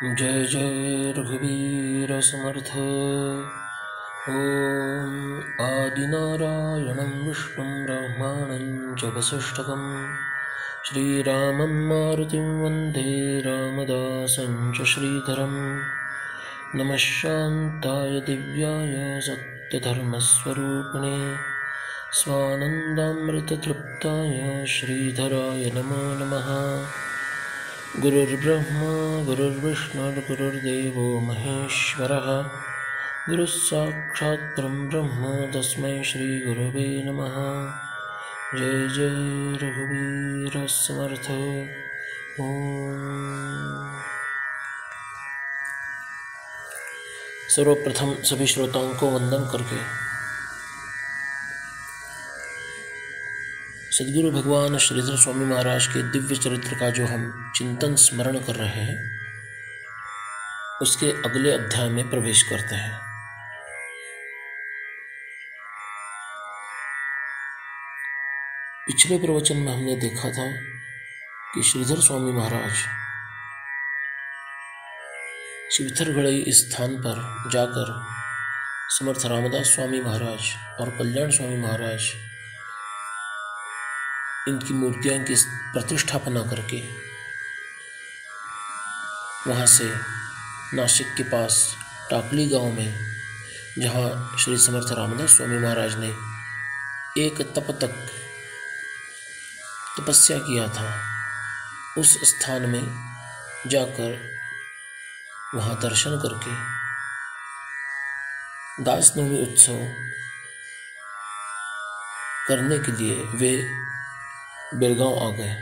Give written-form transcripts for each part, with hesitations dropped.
जय जय रघुवीर समर्थ। ओम आदिनारायणं विष्णुं ब्रह्माणं च वसिष्ठकं श्रीरामं मारुतिं वन्दे रामदासं च श्रीधरं। नमः शान्ताय दिव्याय सत्यधर्मस्वरूपिणे स्वानन्दामृततृप्ताय श्रीधराय नमो नमः। गुरुर्ब्रह्मा गुरुर्विष्णुर्गुरुर्देवो महेश्वरः गुरुस्साक्षात् परब्रह्म तस्मै श्रीगुरवे नमः। जय जय रघुवीर समर्थ। ओम। सर्वप्रथम सभी श्रोताओं को वंदन करके सद्गुरु भगवान श्रीधर स्वामी महाराज के दिव्य चरित्र का जो हम चिंतन स्मरण कर रहे हैं उसके अगले अध्याय में प्रवेश करते हैं। पिछले प्रवचन में हमने देखा था कि श्रीधर स्वामी महाराज शिवथरगढ़ई स्थान पर जाकर समर्थ रामदास स्वामी महाराज और कल्याण स्वामी महाराज इनकी मूर्तियां की प्रतिष्ठापना करके वहाँ से नासिक के पास टाकली गांव में, जहाँ श्री समर्थ रामदास स्वामी महाराज ने एक तप तक तपस्या किया था, उस स्थान में जाकर वहाँ दर्शन करके दासनवमी उत्सव करने के लिए वे बेलगांव आ गए।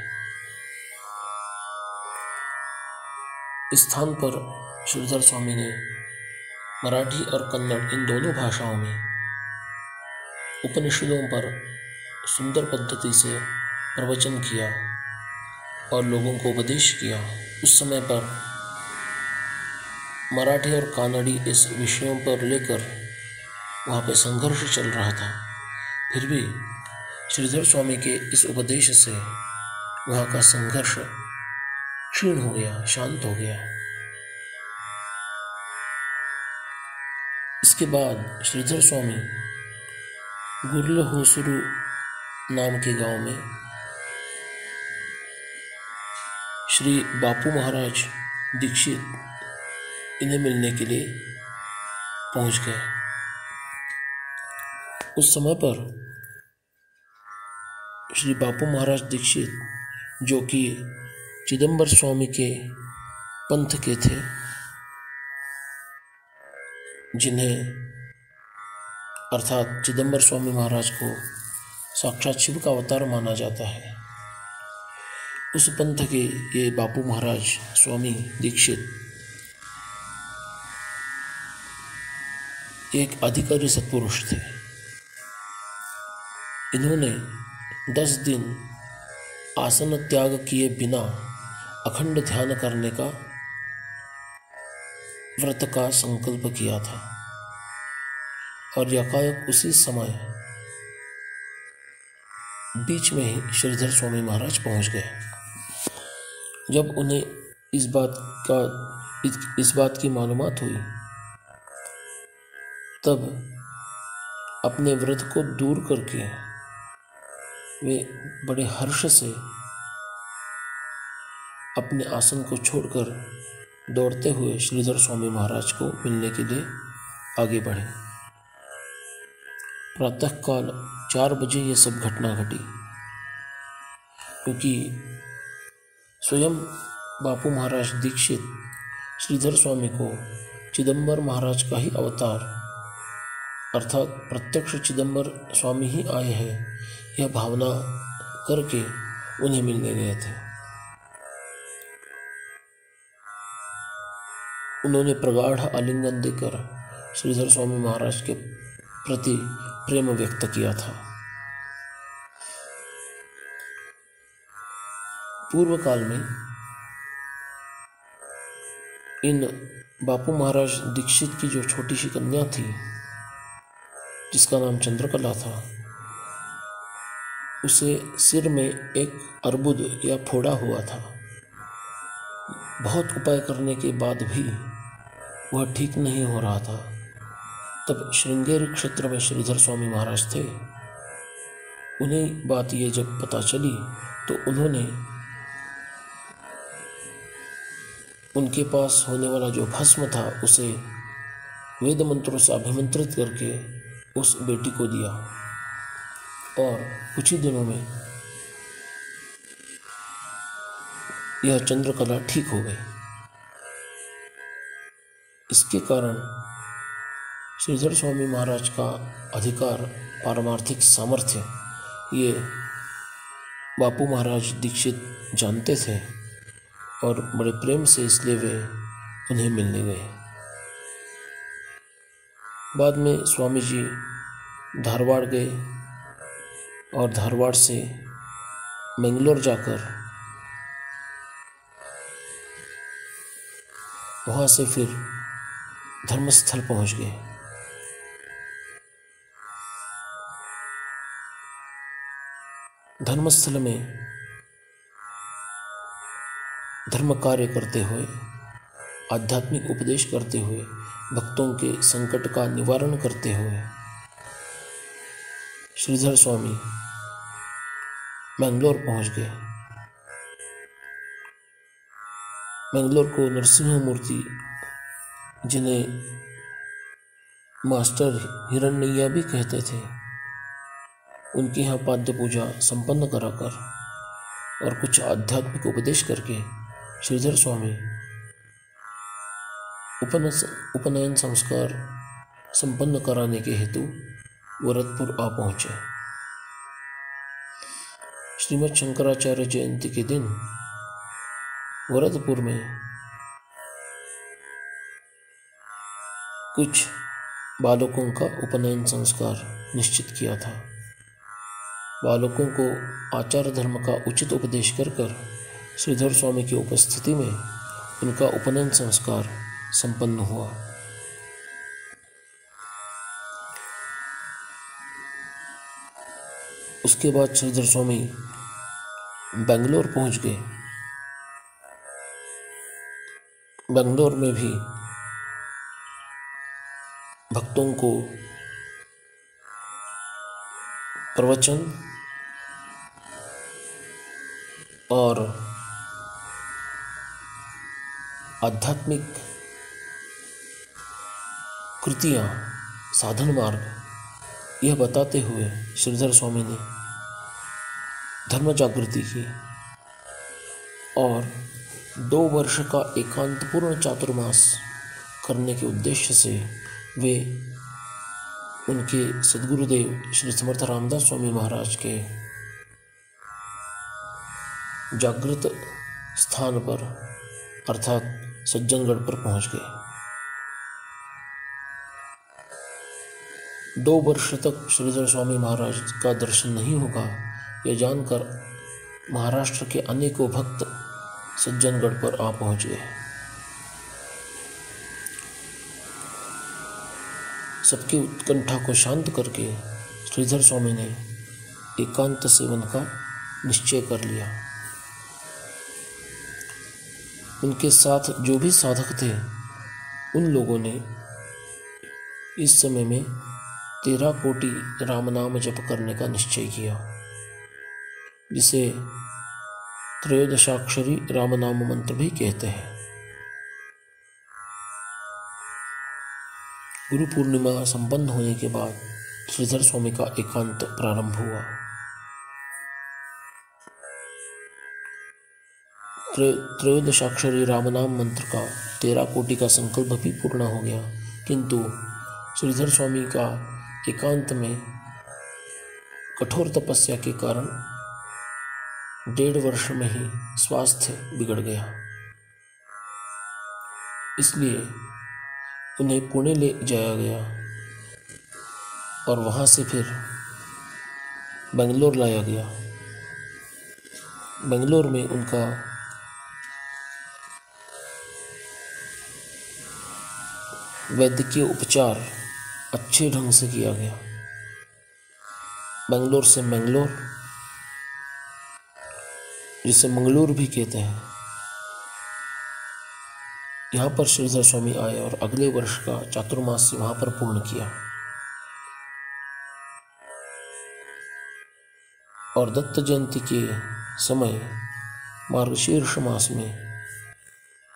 इस स्थान पर श्रीधर स्वामी ने मराठी और कन्नड़ इन दोनों भाषाओं में उपनिषदों पर सुंदर पद्धति से प्रवचन किया और लोगों को उपदेश किया। उस समय पर मराठी और कानड़ी इस विषयों पर लेकर वहाँ पे संघर्ष चल रहा था। फिर भी श्रीधर स्वामी के इस उपदेश से वहाँ का संघर्ष क्षीण हो गया, शांत हो गया। इसके बाद श्रीधर स्वामी गुरल होसरू नाम के गांव में श्री बापू महाराज दीक्षित इन्हें मिलने के लिए पहुंच गए। उस समय पर श्री बापू महाराज दीक्षित, जो कि चिदंबर स्वामी के पंथ के थे, जिन्हें अर्थात चिदंबर स्वामी महाराज को साक्षात शिव का अवतार माना जाता है, उस पंथ के ये बापू महाराज स्वामी दीक्षित एक अधिकारी सत्पुरुष थे। इन्होंने 10 दिन आसन त्याग किए बिना अखंड ध्यान करने का व्रत का संकल्प किया था और यकायक उसी समय बीच में ही श्रीधर स्वामी महाराज पहुंच गए। जब उन्हें इस बात की मालूमात हुई, तब अपने व्रत को दूर करके वे बड़े हर्ष से अपने आसन को छोड़कर दौड़ते हुए श्रीधर स्वामी महाराज को मिलने के लिए आगे बढ़े। प्रातःकाल 4 बजे ये सब घटना घटी, क्योंकि स्वयं बापू महाराज दीक्षित श्रीधर स्वामी को चिदंबर महाराज का ही अवतार अर्थात प्रत्यक्ष चिदंबर स्वामी ही आए हैं, यह भावना करके उन्हें मिलने गए थे। उन्होंने प्रगाढ़ आलिंगन देकर श्रीधर स्वामी महाराज के प्रति प्रेम व्यक्त किया था। पूर्व काल में इन बापू महाराज दीक्षित की जो छोटी सी कन्या थी, जिसका नाम चंद्रकला था, उसे सिर में एक अर्बुद या फोड़ा हुआ था। बहुत उपाय करने के बाद भी वह ठीक नहीं हो रहा था। तब श्रृंगेरी क्षेत्र में श्रीधर स्वामी महाराज थे। उन्हें बात ये जब पता चली तो उन्होंने उनके पास होने वाला जो भस्म था उसे वेद मंत्रों से अभिमंत्रित करके उस बेटी को दिया और कुछ ही दिनों में यह चंद्रकला ठीक हो गई। इसके कारण श्रीधर स्वामी महाराज का अधिकार, पारमार्थिक सामर्थ्य ये बापू महाराज दीक्षित जानते थे और बड़े प्रेम से इसलिए वे उन्हें मिलने गए। बाद में स्वामी जी धारवाड़ गए और धारवाड़ से मैंगलोर जाकर वहाँ से फिर धर्मस्थल पहुँच गए। धर्मस्थल में धर्म कार्य करते हुए, आध्यात्मिक उपदेश करते हुए, भक्तों के संकट का निवारण करते हुए श्रीधर स्वामी मैंगलोर पहुंच गए। मैंगलोर को नरसिंह मूर्ति, जिन्हें मास्टर हिरण्यय्या भी कहते थे, उनके यहाँ पाद्य पूजा संपन्न कराकर और कुछ आध्यात्मिक उपदेश करके श्रीधर स्वामी उपनयन संस्कार संपन्न कराने के हेतु वरदपुर आ पहुँचे। श्रीमद् शंकराचार्य जयंती के दिन वरदपुर में कुछ बालकों का उपनयन संस्कार निश्चित किया था। बालकों को आचार धर्म का उचित उपदेश कर श्रीधर स्वामी की उपस्थिति में उनका उपनयन संस्कार संपन्न हुआ। उसके बाद श्रीधर स्वामी बेंगलोर पहुंच गए। बेंगलोर में भी भक्तों को प्रवचन और आध्यात्मिक कृतियाँ, साधन मार्ग यह बताते हुए श्रीधर स्वामी ने धर्म जागृति की और 2 वर्ष का एकांतपूर्ण चातुर्मास करने के उद्देश्य से वे उनके सद्गुरुदेव श्री समर्थ रामदास स्वामी महाराज के जागृत स्थान पर अर्थात सज्जनगढ़ पर पहुंच गए। 2 वर्ष तक श्रीधर स्वामी महाराज का दर्शन नहीं होगा, यह जानकर महाराष्ट्र के अनेकों भक्त सज्जनगढ़ पर आ पहुंच गए। सबकी उत्कंठा को शांत करके श्रीधर स्वामी ने एकांत सेवन का निश्चय कर लिया। उनके साथ जो भी साधक थे उन लोगों ने इस समय में 13 कोटि राम नाम जप करने का निश्चय किया, जिसे त्रयोदशाक्षरी राम नाम मंत्र भी कहते हैं। गुरु पूर्णिमा संपन्न होने के बाद श्रीधर स्वामी का एकांत प्रारंभ हुआ। त्रयोदशाक्षरी राम नाम मंत्र का 13 कोटि का संकल्प भी पूर्ण हो गया, किंतु श्रीधर स्वामी का एकांत में कठोर तपस्या के कारण 1.5 वर्ष में ही स्वास्थ्य बिगड़ गया। इसलिए उन्हें पुणे ले जाया गया और वहाँ से फिर बेंगलोर लाया गया। बेंगलोर में उनका वैद्यकीय उपचार अच्छे ढंग से किया गया। बेंगलोर से मैंगलोर, जिसे मंगलूर भी कहते हैं, यहाँ पर श्रीधर स्वामी आए और अगले वर्ष का चातुर्मास वहाँ पर पूर्ण किया। और दत्त जयंती के समय मार्गशीर्ष मास में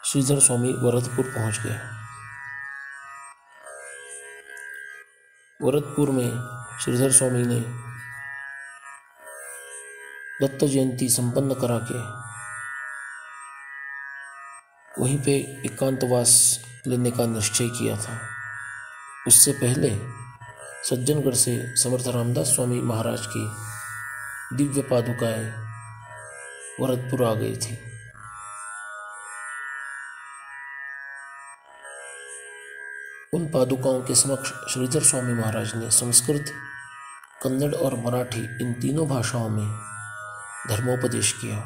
श्रीधर स्वामी वरदपुर पहुँच गए। वरदपुर में श्रीधर स्वामी ने दत्त जयंती संपन्न करा के वहीं पे एकांतवास लेने का निश्चय किया था। उससे पहले सज्जनगढ़ से समर्थ रामदास स्वामी महाराज की दिव्य पादुकाएं वरदपुर आ गई थी। उन पादुकाओं के समक्ष श्रीधर स्वामी महाराज ने संस्कृत, कन्नड़ और मराठी इन तीनों भाषाओं में धर्मोपदेश किया।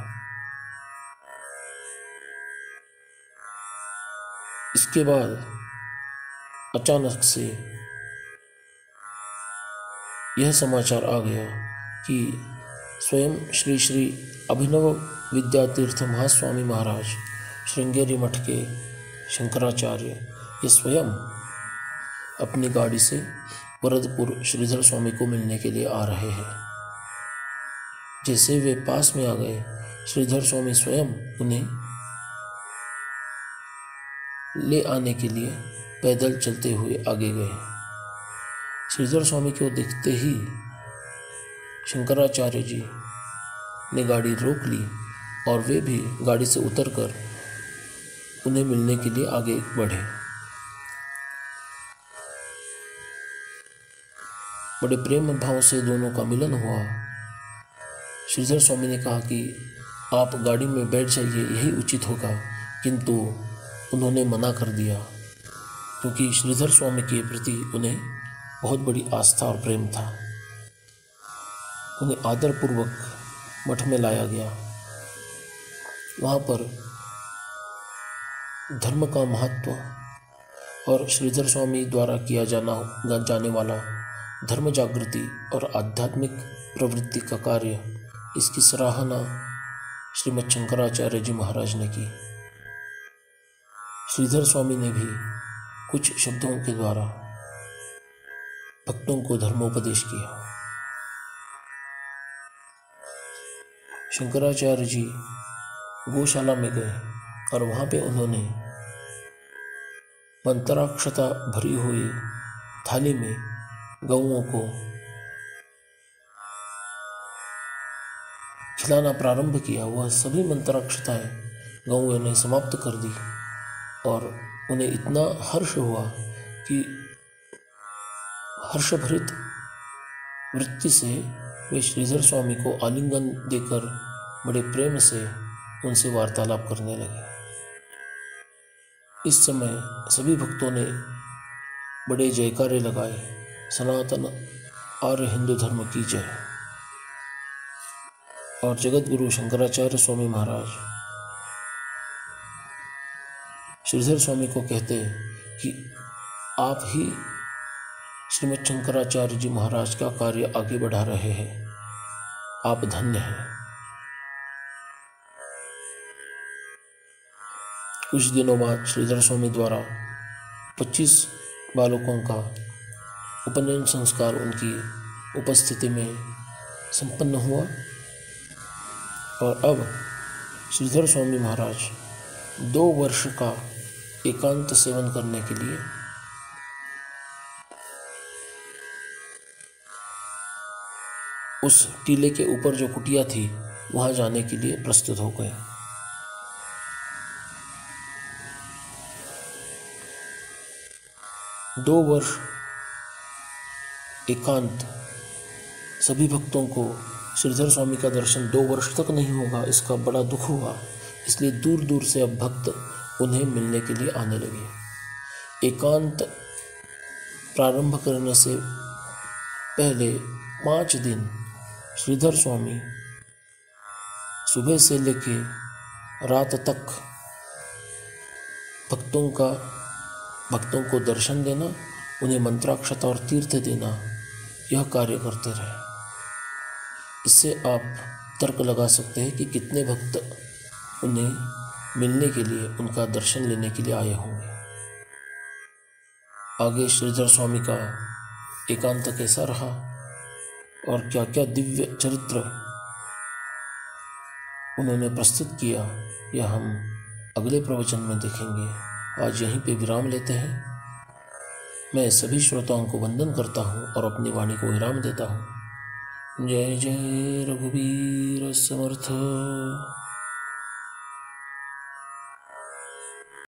इसके बाद अचानक से यह समाचार आ गया कि स्वयं श्री श्री अभिनव विद्यातीर्थ महास्वामी महाराज श्रृंगेरी मठ के शंकराचार्य ये स्वयं अपनी गाड़ी से वरदपुर श्रीधर स्वामी को मिलने के लिए आ रहे हैं। जैसे वे पास में आ गए, श्रीधर स्वामी स्वयं उन्हें ले आने के लिए पैदल चलते हुए आगे गए। श्रीधर स्वामी को देखते ही शंकराचार्य जी ने गाड़ी रोक ली और वे भी गाड़ी से उतरकर उन्हें मिलने के लिए आगे बढ़े। बड़े प्रेम भाव से दोनों का मिलन हुआ। श्रीधर स्वामी ने कहा कि आप गाड़ी में बैठ जाइए, यही उचित होगा, किंतु उन्होंने मना कर दिया क्योंकि श्रीधर स्वामी के प्रति उन्हें बहुत बड़ी आस्था और प्रेम था। उन्हें आदरपूर्वक मठ में लाया गया। वहाँ पर धर्म का महत्व और श्रीधर स्वामी द्वारा किया जाने वाला धर्म जागृति और आध्यात्मिक प्रवृत्ति का कार्य, इसकी सराहना श्रीमद् शंकराचार्य जी महाराज ने की। श्रीधर स्वामी ने भी कुछ शब्दों के द्वारा भक्तों को धर्मोपदेश किया। शंकराचार्य जी गौशाला में गए और वहाँ पे उन्होंने मंत्राक्षता भरी हुई थाली में गौओं को खिलाना प्रारंभ किया। वह सभी मंत्राक्षताएं गौओं ने समाप्त कर दी और उन्हें इतना हर्ष हुआ कि हर्षभरित वृत्ति से वे श्रीधर स्वामी को आलिंगन देकर बड़े प्रेम से उनसे वार्तालाप करने लगे। इस समय सभी भक्तों ने बड़े जयकारे लगाए, सनातन आर्य हिंदू धर्म की जय। और जगत गुरु शंकराचार्य स्वामी महाराज श्रीधर स्वामी को कहते कि आप ही श्रीमद् शंकराचार्य जी महाराज का कार्य आगे बढ़ा रहे हैं, आप धन्य हैं। कुछ दिनों बाद श्रीधर स्वामी द्वारा 25 बालकों का उपनयन संस्कार उनकी उपस्थिति में संपन्न हुआ और अब श्रीधर स्वामी महाराज 2 वर्ष का एकांत सेवन करने के लिए उस टीले के ऊपर जो कुटिया थी वहां जाने के लिए प्रस्तुत हो गए। दो वर्ष एकांत, सभी भक्तों को श्रीधर स्वामी का दर्शन 2 वर्ष तक नहीं होगा, इसका बड़ा दुख हुआ। इसलिए दूर दूर से अब भक्त उन्हें मिलने के लिए आने लगे। एकांत प्रारंभ करने से पहले 5 दिन श्रीधर स्वामी सुबह से लेके रात तक भक्तों को दर्शन देना, उन्हें मंत्राक्षता और तीर्थ देना, यह कार्य करते रहे। इससे आप तर्क लगा सकते हैं कि कितने भक्त उन्हें मिलने के लिए, उनका दर्शन लेने के लिए आए होंगे। आगे श्रीधर स्वामी का एकांत कैसा रहा और क्या क्या दिव्य चरित्र उन्होंने प्रस्तुत किया, यह हम अगले प्रवचन में देखेंगे। आज यहीं पे विराम लेते हैं। मैं सभी श्रोताओं को वंदन करता हूँ और अपनी वाणी को विराम देता हूँ। जय जय रघुवीर समर्थ।